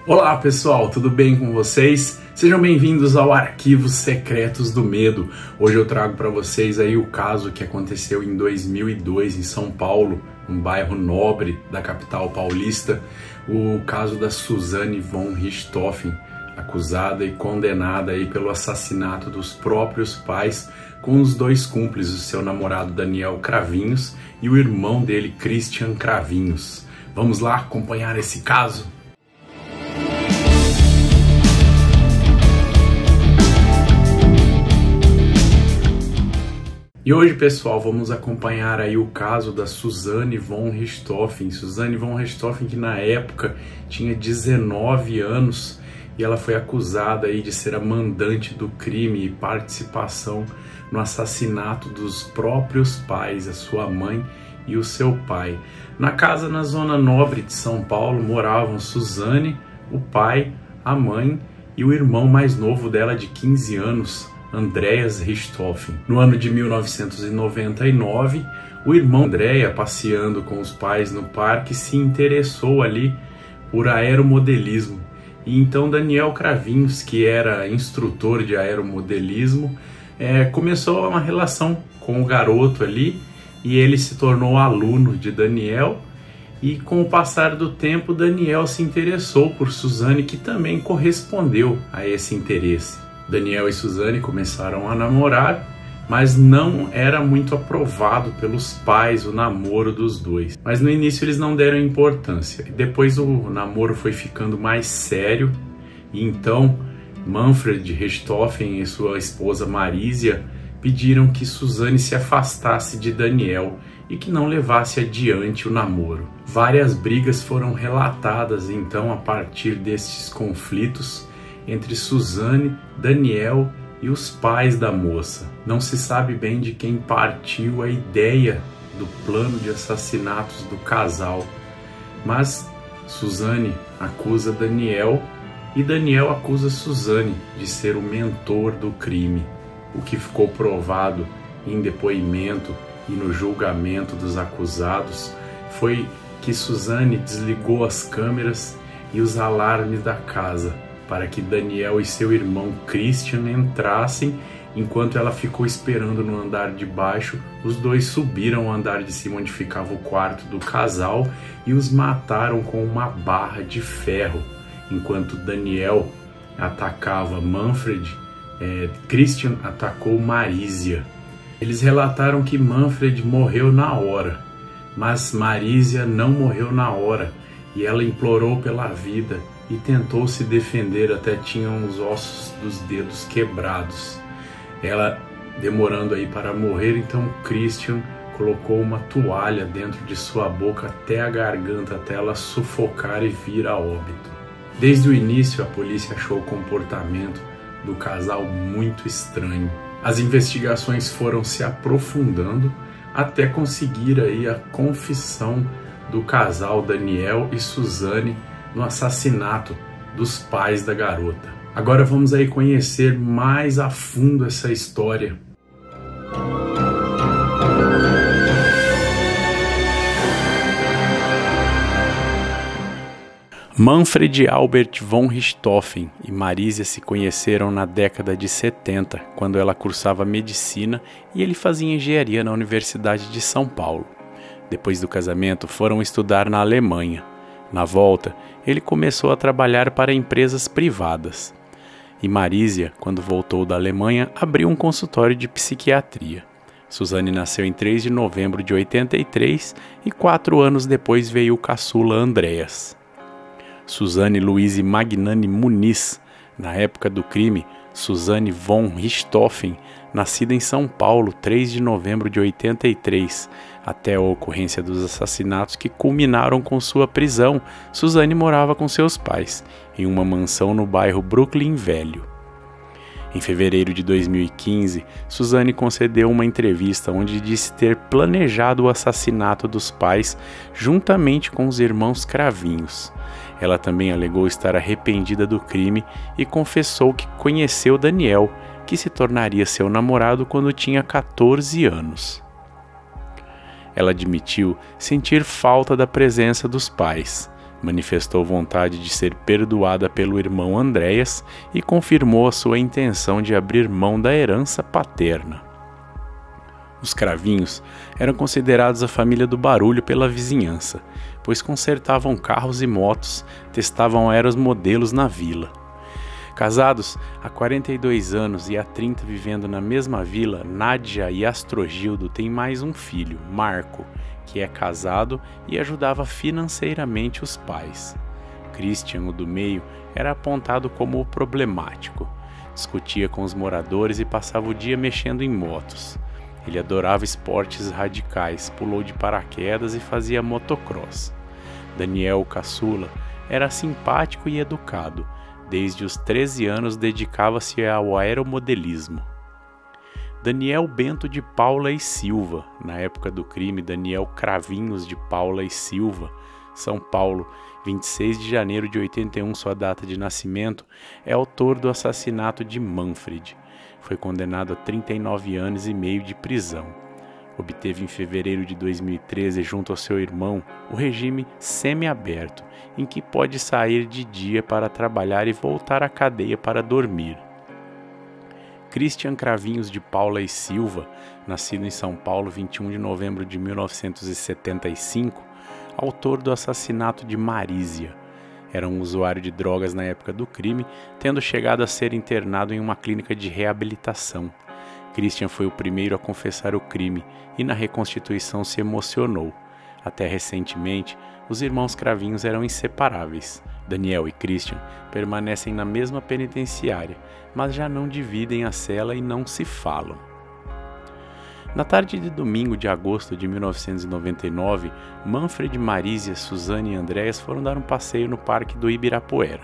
Olá pessoal, tudo bem com vocês? Sejam bem-vindos ao Arquivos Secretos do Medo. Hoje eu trago para vocês aí o caso que aconteceu em 2002 em São Paulo, um bairro nobre da capital paulista, o caso da Suzane von Richthofen, acusada e condenada aí pelo assassinato dos próprios pais com os dois cúmplices, o seu namorado Daniel Cravinhos e o irmão dele, Christian Cravinhos. Vamos lá acompanhar esse caso? E hoje, pessoal, vamos acompanhar aí o caso da Suzane von Richthofen. Suzane von Richthofen, que na época tinha 19 anos e ela foi acusada aí de ser a mandante do crime e participação no assassinato dos próprios pais, a sua mãe e o seu pai. Na casa na Zona Nobre de São Paulo moravam Suzane, o pai, a mãe e o irmão mais novo dela de 15 anos, Andreas Richthofen. No ano de 1999, o irmão Andrea, passeando com os pais no parque, se interessou ali por aeromodelismo. E então Daniel Cravinhos, que era instrutor de aeromodelismo, começou uma relação com o garoto ali e ele se tornou aluno de Daniel. E com o passar do tempo, Daniel se interessou por Suzane, que também correspondeu a esse interesse. Daniel e Suzane começaram a namorar, mas não era muito aprovado pelos pais o namoro dos dois. Mas no início eles não deram importância. Depois o namoro foi ficando mais sério e então Manfred Richthofen e sua esposa Marisia pediram que Suzane se afastasse de Daniel e que não levasse adiante o namoro. Várias brigas foram relatadas então a partir destes conflitos entre Suzane, Daniel e os pais da moça. Não se sabe bem de quem partiu a ideia do plano de assassinatos do casal, mas Suzane acusa Daniel e Daniel acusa Suzane de ser o mentor do crime. O que ficou provado em depoimento e no julgamento dos acusados foi que Suzane desligou as câmeras e os alarmes da casa para que Daniel e seu irmão Christian entrassem. Enquanto ela ficou esperando no andar de baixo, os dois subiram ao andar de cima onde ficava o quarto do casal e os mataram com uma barra de ferro. Enquanto Daniel atacava Manfred, Christian atacou Marisia. Eles relataram que Manfred morreu na hora, mas Marisia não morreu na hora e ela implorou pela vida e tentou se defender, até tinham os ossos dos dedos quebrados. Ela demorando aí para morrer, então Christian colocou uma toalha dentro de sua boca até a garganta, até ela sufocar e vir a óbito. Desde o início, a polícia achou o comportamento do casal muito estranho. As investigações foram se aprofundando até conseguir aí a confissão do casal Daniel e Suzane no assassinato dos pais da garota. Agora vamos aí conhecer mais a fundo essa história. Manfred Albert von Richthofen e Marisia se conheceram na década de 70, quando ela cursava medicina e ele fazia engenharia na Universidade de São Paulo. Depois do casamento, foram estudar na Alemanha. Na volta, ele começou a trabalhar para empresas privadas. E Marisia, quando voltou da Alemanha, abriu um consultório de psiquiatria. Suzane nasceu em 3 de novembro de 83 e 4 anos depois veio o caçula Andreas. Suzane Luise Magnani Muniz, na época do crime, Suzane von Richthofen, nascida em São Paulo, 3 de novembro de 83, até a ocorrência dos assassinatos que culminaram com sua prisão, Suzane morava com seus pais, em uma mansão no bairro Brooklyn Velho. Em fevereiro de 2015, Suzane concedeu uma entrevista onde disse ter planejado o assassinato dos pais juntamente com os irmãos Cravinhos. Ela também alegou estar arrependida do crime e confessou que conheceu Daniel, que se tornaria seu namorado quando tinha 14 anos. Ela admitiu sentir falta da presença dos pais, Manifestou vontade de ser perdoada pelo irmão Andréas e confirmou a sua intenção de abrir mão da herança paterna. Os Cravinhos eram considerados a família do barulho pela vizinhança, pois consertavam carros e motos, testavam aeromodelos na vila. Casados há 42 anos e há 30 vivendo na mesma vila, Nádia e Astrogildo têm mais um filho, Marco, que é casado e ajudava financeiramente os pais. Christian, o do meio, era apontado como o problemático. Discutia com os moradores e passava o dia mexendo em motos. Ele adorava esportes radicais, pulou de paraquedas e fazia motocross. Daniel, o caçula, era simpático e educado. Desde os 13 anos dedicava-se ao aeromodelismo. Daniel Bento de Paula e Silva, na época do crime, Daniel Cravinhos de Paula e Silva, São Paulo, 26 de janeiro de 81, sua data de nascimento, é autor do assassinato de Manfred. Foi condenado a 39 anos e meio de prisão. Obteve em fevereiro de 2013, junto ao seu irmão, o regime semiaberto, em que pode sair de dia para trabalhar e voltar à cadeia para dormir. Christian Cravinhos de Paula e Silva, nascido em São Paulo, 21 de novembro de 1975, autor do assassinato de Marísia. Era um usuário de drogas na época do crime, tendo chegado a ser internado em uma clínica de reabilitação. Christian foi o primeiro a confessar o crime e na reconstituição se emocionou. Até recentemente, os irmãos Cravinhos eram inseparáveis. Daniel e Christian permanecem na mesma penitenciária, mas já não dividem a cela e não se falam. Na tarde de domingo de agosto de 1999, Manfred, Marísia, Suzane e Andréas foram dar um passeio no Parque do Ibirapuera.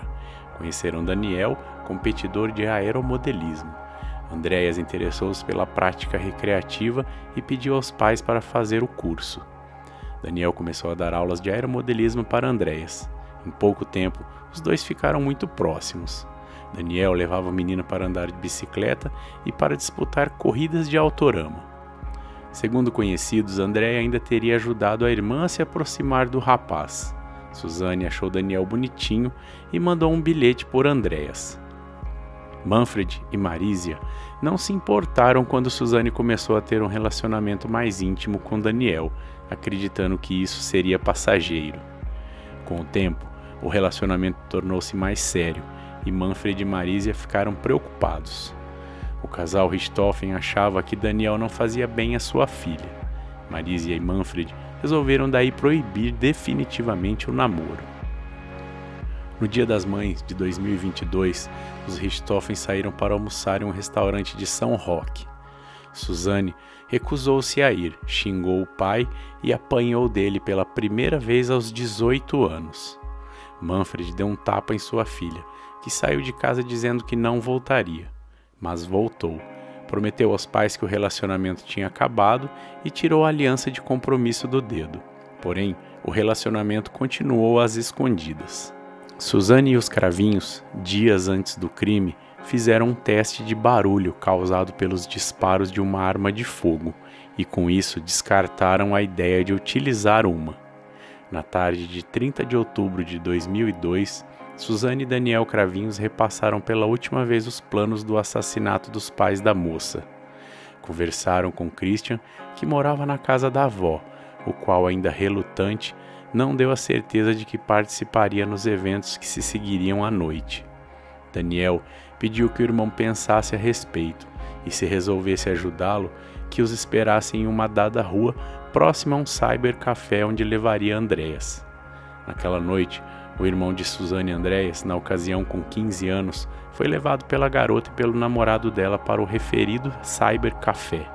Conheceram Daniel, competidor de aeromodelismo. Andréas interessou-se pela prática recreativa e pediu aos pais para fazer o curso. Daniel começou a dar aulas de aeromodelismo para Andréas. Em pouco tempo, os dois ficaram muito próximos. Daniel levava a menina para andar de bicicleta e para disputar corridas de autorama. Segundo conhecidos, André ainda teria ajudado a irmã a se aproximar do rapaz. Suzane achou Daniel bonitinho e mandou um bilhete por Andréas. Manfred e Marísia não se importaram quando Suzane começou a ter um relacionamento mais íntimo com Daniel, acreditando que isso seria passageiro. Com o tempo, o relacionamento tornou-se mais sério e Manfred e Marísia ficaram preocupados. O casal Richthofen achava que Daniel não fazia bem à sua filha. Marísia e Manfred resolveram daí proibir definitivamente o namoro. No Dia das Mães de 2022, os Richthofen saíram para almoçar em um restaurante de São Roque. Suzane recusou-se a ir, xingou o pai e apanhou dele pela primeira vez aos 18 anos. Manfred deu um tapa em sua filha, que saiu de casa dizendo que não voltaria, mas voltou. Prometeu aos pais que o relacionamento tinha acabado e tirou a aliança de compromisso do dedo. Porém, o relacionamento continuou às escondidas. Suzane e os Cravinhos, dias antes do crime, fizeram um teste de barulho causado pelos disparos de uma arma de fogo e com isso descartaram a ideia de utilizar uma. Na tarde de 30 de outubro de 2002, Suzane e Daniel Cravinhos repassaram pela última vez os planos do assassinato dos pais da moça. Conversaram com Christian, que morava na casa da avó, o qual, ainda relutante, não deu a certeza de que participaria nos eventos que se seguiriam à noite. Daniel pediu que o irmão pensasse a respeito e, se resolvesse ajudá-lo, que os esperasse em uma dada rua próxima a um cybercafé onde levaria Andréas. Naquela noite, o irmão de Suzane, Andréas, na ocasião com 15 anos, foi levado pela garota e pelo namorado dela para o referido cybercafé.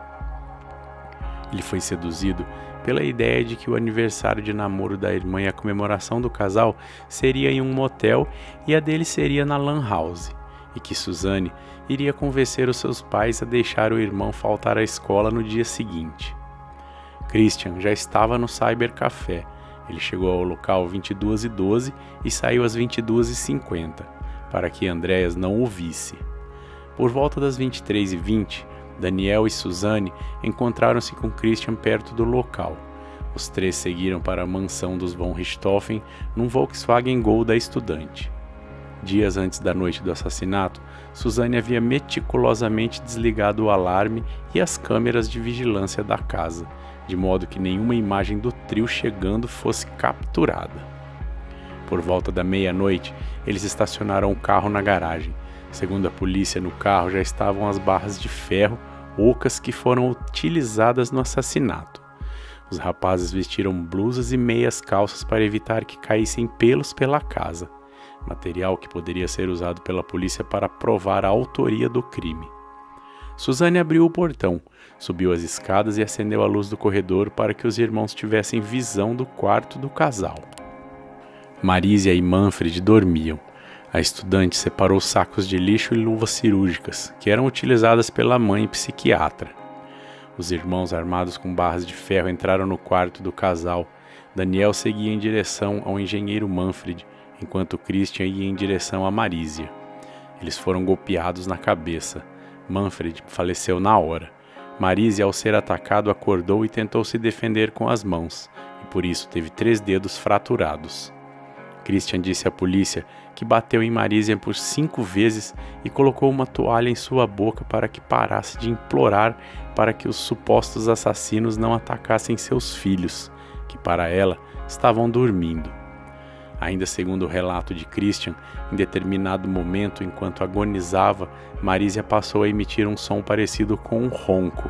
Ele foi seduzido pela ideia de que o aniversário de namoro da irmã e a comemoração do casal seria em um motel e a dele seria na lan house, e que Suzane iria convencer os seus pais a deixar o irmão faltar à escola no dia seguinte. Christian já estava no cybercafé. Ele chegou ao local 22h12 e saiu às 22h50, para que Andréas não o visse. Por volta das 23h20, Daniel e Suzane encontraram-se com Christian perto do local. Os três seguiram para a mansão dos von Richthofen num Volkswagen Gol da estudante. Dias antes da noite do assassinato, Suzane havia meticulosamente desligado o alarme e as câmeras de vigilância da casa, de modo que nenhuma imagem do trio chegando fosse capturada. Por volta da meia-noite, eles estacionaram o carro na garagem. Segundo a polícia, no carro já estavam as barras de ferro ocas que foram utilizadas no assassinato. Os rapazes vestiram blusas e meias calças para evitar que caíssem pelos pela casa, material que poderia ser usado pela polícia para provar a autoria do crime. Suzane abriu o portão, subiu as escadas e acendeu a luz do corredor para que os irmãos tivessem visão do quarto do casal. Marísia e Manfred dormiam. A estudante separou sacos de lixo e luvas cirúrgicas, que eram utilizadas pela mãe psiquiatra. Os irmãos, armados com barras de ferro, entraram no quarto do casal. Daniel seguia em direção ao engenheiro Manfred, enquanto Christian ia em direção a Marísia. Eles foram golpeados na cabeça. Manfred faleceu na hora. Marísia, ao ser atacado, acordou e tentou se defender com as mãos, e por isso teve 3 dedos fraturados. Christian disse à polícia que bateu em Marísia por 5 vezes e colocou uma toalha em sua boca para que parasse de implorar para que os supostos assassinos não atacassem seus filhos, que para ela estavam dormindo. Ainda segundo o relato de Christian, em determinado momento, enquanto agonizava, Marísia passou a emitir um som parecido com um ronco.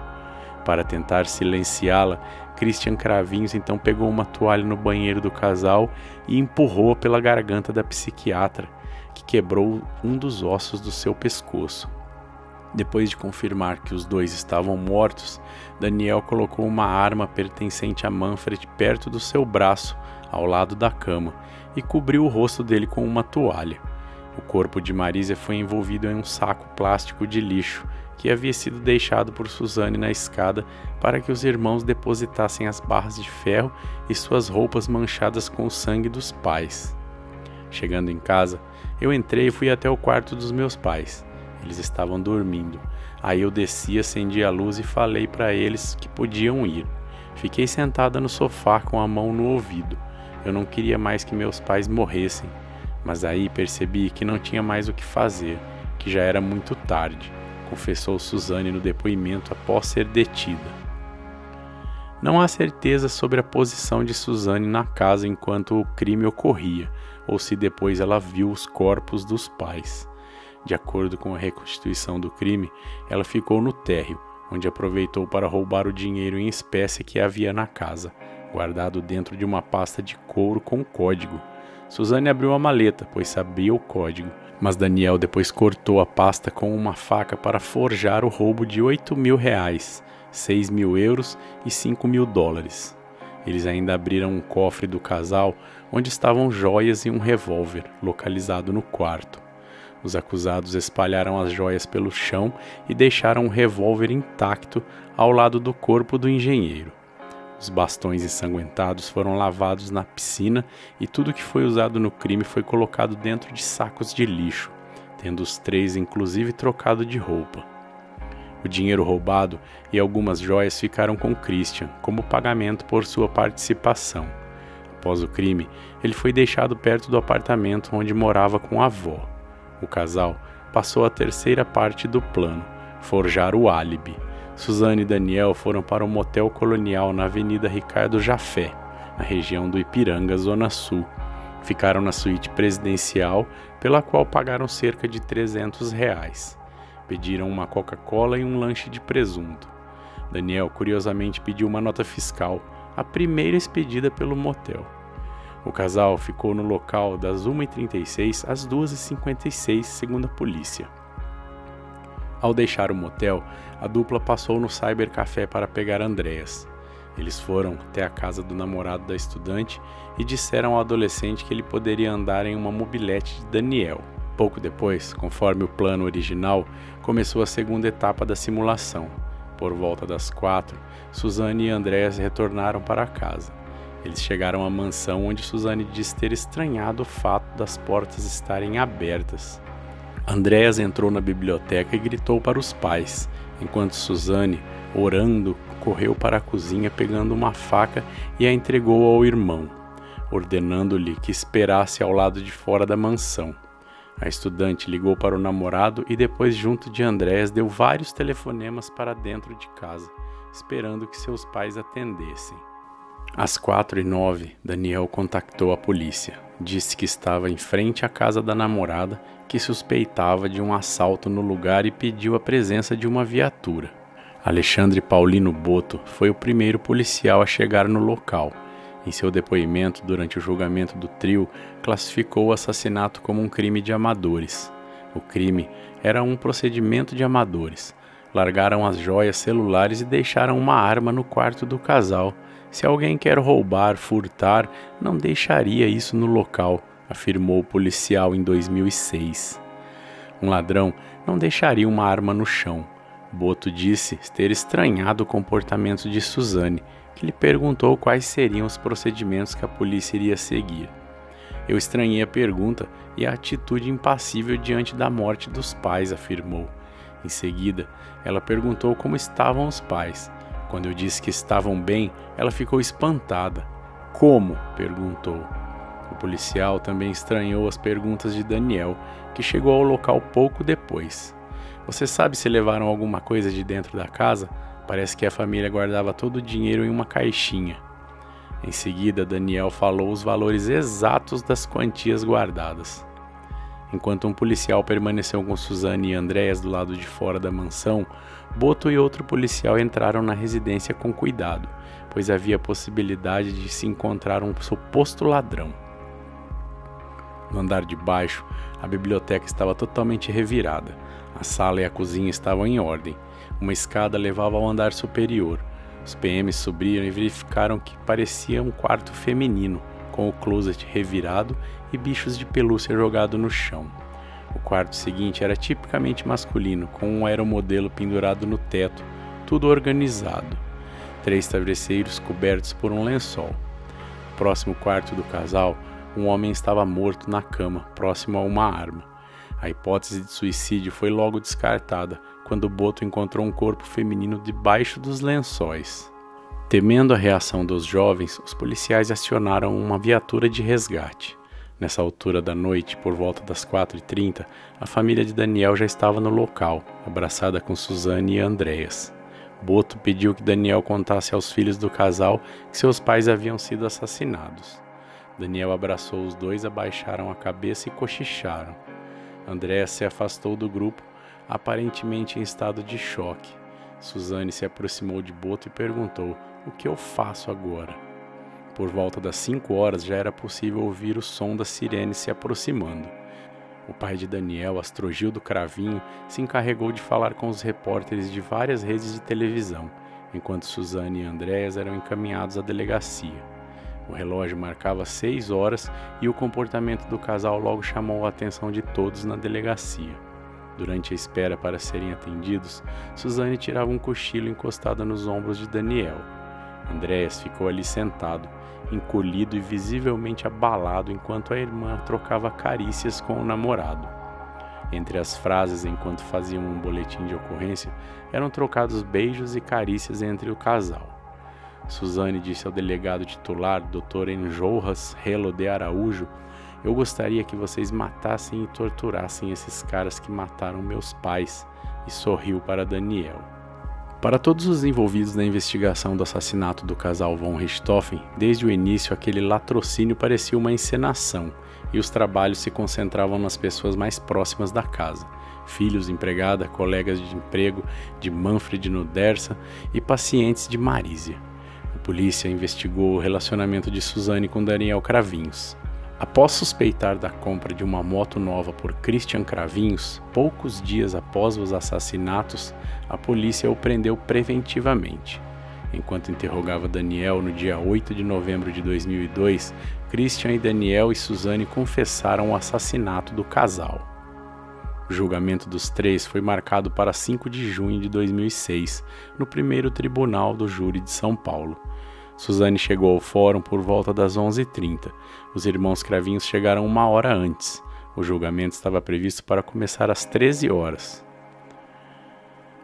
Para tentar silenciá-la, Christian Cravinhos então pegou uma toalha no banheiro do casal e empurrou-a pela garganta da psiquiatra, que quebrou um dos ossos do seu pescoço. Depois de confirmar que os dois estavam mortos, Daniel colocou uma arma pertencente a Manfred perto do seu braço, ao lado da cama, e cobriu o rosto dele com uma toalha. O corpo de Marísia foi envolvido em um saco plástico de lixo, que havia sido deixado por Suzane na escada para que os irmãos depositassem as barras de ferro e suas roupas manchadas com o sangue dos pais. Chegando em casa, eu entrei e fui até o quarto dos meus pais. Eles estavam dormindo. Aí eu desci, acendi a luz e falei para eles que podiam ir. Fiquei sentada no sofá com a mão no ouvido. Eu não queria mais que meus pais morressem, mas aí percebi que não tinha mais o que fazer, que já era muito tarde, confessou Suzane no depoimento após ser detida. Não há certeza sobre a posição de Suzane na casa enquanto o crime ocorria, ou se depois ela viu os corpos dos pais. De acordo com a reconstituição do crime, ela ficou no térreo, onde aproveitou para roubar o dinheiro em espécie que havia na casa, guardado dentro de uma pasta de couro com código. Suzane abriu a maleta, pois sabia o código, mas Daniel depois cortou a pasta com uma faca para forjar o roubo de R$8.000, 6.000 euros e $5.000. Eles ainda abriram um cofre do casal, onde estavam joias e um revólver, localizado no quarto. Os acusados espalharam as joias pelo chão e deixaram o revólver intacto ao lado do corpo do engenheiro. Os bastões ensanguentados foram lavados na piscina e tudo que foi usado no crime foi colocado dentro de sacos de lixo, tendo os 3 inclusive trocado de roupa. O dinheiro roubado e algumas joias ficaram com Christian como pagamento por sua participação. Após o crime, ele foi deixado perto do apartamento onde morava com a avó. O casal passou a terceira parte do plano, forjar o álibi. Suzane e Daniel foram para um motel colonial na Avenida Ricardo Jafé, na região do Ipiranga, Zona Sul. Ficaram na suíte presidencial, pela qual pagaram cerca de R$300. Pediram uma Coca-Cola e um lanche de presunto. Daniel, curiosamente, pediu uma nota fiscal, a primeira expedida pelo motel. O casal ficou no local das 1h36 às 2h56, segundo a polícia. Ao deixar o motel, a dupla passou no cybercafé para pegar Andreas. Eles foram até a casa do namorado da estudante e disseram ao adolescente que ele poderia andar em uma mobilete de Daniel. Pouco depois, conforme o plano original, começou a segunda etapa da simulação. Por volta das 4, Suzane e Andreas retornaram para casa. Eles chegaram à mansão onde Suzane diz ter estranhado o fato das portas estarem abertas. Andreas entrou na biblioteca e gritou para os pais, enquanto Suzane, orando correu para a cozinha pegando uma faca e a entregou ao irmão, ordenando-lhe que esperasse ao lado de fora da mansão. A estudante ligou para o namorado e depois, junto de Andréas, deu vários telefonemas para dentro de casa, esperando que seus pais atendessem. Às 4h09, Daniel contactou a polícia. Disse que estava em frente à casa da namorada, que suspeitava de um assalto no lugar e pediu a presença de uma viatura. Alexandre Paulino Boto foi o primeiro policial a chegar no local. Em seu depoimento durante o julgamento do trio, classificou o assassinato como um crime de amadores. O crime era um procedimento de amadores. Largaram as joias celulares e deixaram uma arma no quarto do casal. Se alguém quer roubar, furtar, não deixaria isso no local, afirmou o policial em 2006. Um ladrão não deixaria uma arma no chão. Boto disse ter estranhado o comportamento de Suzane, que lhe perguntou quais seriam os procedimentos que a polícia iria seguir. Eu estranhei a pergunta e a atitude impassível diante da morte dos pais, afirmou. Em seguida, ela perguntou como estavam os pais. Quando eu disse que estavam bem, ela ficou espantada. Como? Perguntou. O policial também estranhou as perguntas de Daniel, que chegou ao local pouco depois. Você sabe se levaram alguma coisa de dentro da casa? Parece que a família guardava todo o dinheiro em uma caixinha. Em seguida, Daniel falou os valores exatos das quantias guardadas. Enquanto um policial permaneceu com Suzane e Andréas do lado de fora da mansão, Boto e outro policial entraram na residência com cuidado, pois havia a possibilidade de se encontrar um suposto ladrão. No andar de baixo, a biblioteca estava totalmente revirada. A sala e a cozinha estavam em ordem. Uma escada levava ao andar superior. Os PMs subiram e verificaram que parecia um quarto feminino, com o closet revirado e bichos de pelúcia jogados no chão. O quarto seguinte era tipicamente masculino, com um aeromodelo pendurado no teto, tudo organizado. 3 travesseiros cobertos por um lençol. No próximo quarto do casal, um homem estava morto na cama, próximo a uma arma. A hipótese de suicídio foi logo descartada, quando Boto encontrou um corpo feminino debaixo dos lençóis. Temendo a reação dos jovens, os policiais acionaram uma viatura de resgate. Nessa altura da noite, por volta das 4h30, a família de Daniel já estava no local, abraçada com Suzane e Andréas. Boto pediu que Daniel contasse aos filhos do casal que seus pais haviam sido assassinados. Daniel abraçou os dois, abaixaram a cabeça e cochicharam. Andréas se afastou do grupo, aparentemente em estado de choque. Suzane se aproximou de Boto e perguntou: "O que eu faço agora?" Por volta das 5 horas já era possível ouvir o som da sirene se aproximando. O pai de Daniel, Astrogildo Cravinho, se encarregou de falar com os repórteres de várias redes de televisão, enquanto Suzane e Andréas eram encaminhados à delegacia. O relógio marcava 6 horas e o comportamento do casal logo chamou a atenção de todos na delegacia. Durante a espera para serem atendidos, Suzane tirava um cochilo encostada nos ombros de Daniel. Andréas ficou ali sentado, encolhido e visivelmente abalado enquanto a irmã trocava carícias com o namorado. Entre as frases enquanto faziam um boletim de ocorrência, eram trocados beijos e carícias entre o casal. Suzane disse ao delegado titular, Dr. Enjolras Relo de Araújo: "Eu gostaria que vocês matassem e torturassem esses caras que mataram meus pais", e sorriu para Daniel. Para todos os envolvidos na investigação do assassinato do casal von Richthofen, desde o início aquele latrocínio parecia uma encenação, e os trabalhos se concentravam nas pessoas mais próximas da casa: filhos, empregada, colegas de emprego de Manfred Nudersa e pacientes de Marísia. A polícia investigou o relacionamento de Suzane com Daniel Cravinhos. Após suspeitar da compra de uma moto nova por Christian Cravinhos, poucos dias após os assassinatos, a polícia o prendeu preventivamente. Enquanto interrogava Daniel no dia 8 de novembro de 2002, Christian e Daniel e Suzane confessaram o assassinato do casal. O julgamento dos três foi marcado para 5 de junho de 2006, no primeiro tribunal do júri de São Paulo. Suzane chegou ao fórum por volta das 11h30. Os irmãos Cravinhos chegaram 1 hora antes. O julgamento estava previsto para começar às 13 horas.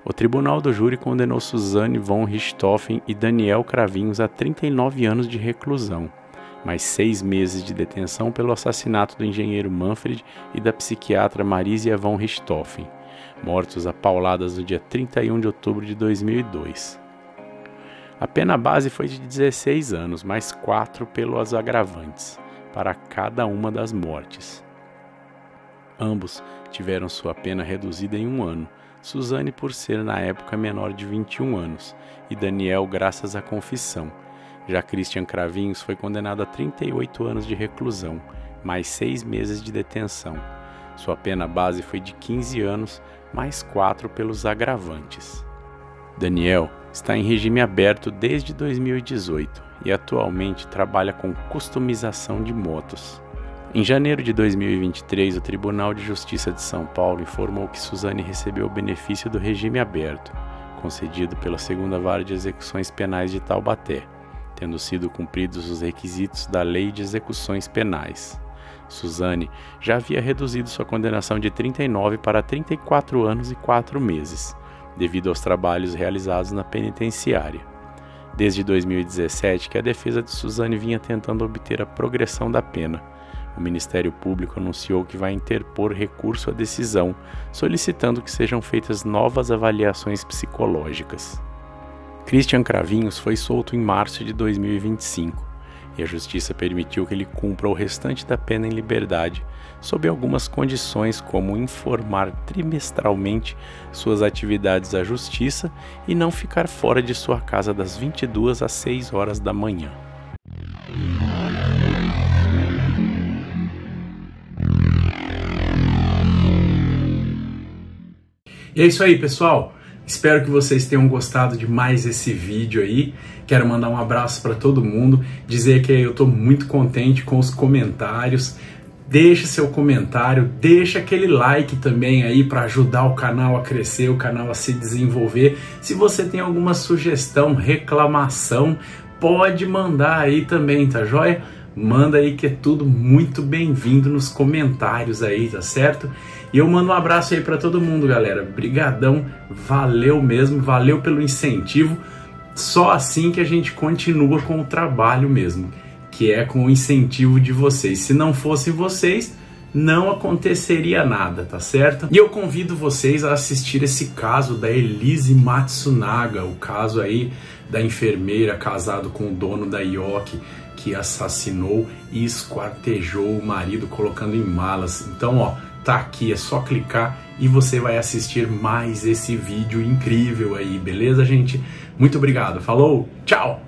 O tribunal do júri condenou Suzanne von Richthofen e Daniel Cravinhos a 39 anos de reclusão, mais 6 meses de detenção pelo assassinato do engenheiro Manfred e da psiquiatra Marisia von Richthofen, mortos a pauladas no dia 31 de outubro de 2002. A pena base foi de 16 anos, mais 4 pelos agravantes, para cada uma das mortes. Ambos tiveram sua pena reduzida em 1 ano, Suzanne por ser na época menor de 21 anos e Daniel graças à confissão. Já Christian Cravinhos foi condenado a 38 anos de reclusão, mais 6 meses de detenção. Sua pena base foi de 15 anos, mais 4 pelos agravantes. Daniel está em regime aberto desde 2018 e atualmente trabalha com customização de motos. Em janeiro de 2023, o Tribunal de Justiça de São Paulo informou que Suzanne recebeu o benefício do regime aberto, concedido pela 2ª Vara de Execuções Penais de Taubaté, tendo sido cumpridos os requisitos da Lei de Execuções Penais. Suzanne já havia reduzido sua condenação de 39 para 34 anos e 4 meses, devido aos trabalhos realizados na penitenciária. Desde 2017 que a defesa de Suzanne vinha tentando obter a progressão da pena. O Ministério Público anunciou que vai interpor recurso à decisão, solicitando que sejam feitas novas avaliações psicológicas. Christian Cravinhos foi solto em março de 2025 e a Justiça permitiu que ele cumpra o restante da pena em liberdade, sob algumas condições como informar trimestralmente suas atividades à Justiça e não ficar fora de sua casa das 22 às 6 horas da manhã. E é isso aí, pessoal. Espero que vocês tenham gostado de mais esse vídeo aí. Quero mandar um abraço para todo mundo, dizer que eu estou muito contente com os comentários. Deixa seu comentário, deixa aquele like também aí para ajudar o canal a crescer, o canal a se desenvolver. Se você tem alguma sugestão, reclamação, pode mandar aí também, tá joia? Manda aí que é tudo muito bem-vindo nos comentários aí, tá certo? E eu mando um abraço aí para todo mundo, galera. Brigadão, valeu mesmo, valeu pelo incentivo. Só assim que a gente continua com o trabalho mesmo, que é com o incentivo de vocês. Se não fossem vocês, não aconteceria nada, tá certo? E eu convido vocês a assistir esse caso da Elise Matsunaga, o caso aí da enfermeira casado com o dono da Yoki, que assassinou e esquartejou o marido colocando em malas. Então, ó, tá aqui, é só clicar e você vai assistir mais esse vídeo incrível aí, beleza, gente? Muito obrigado, falou, tchau!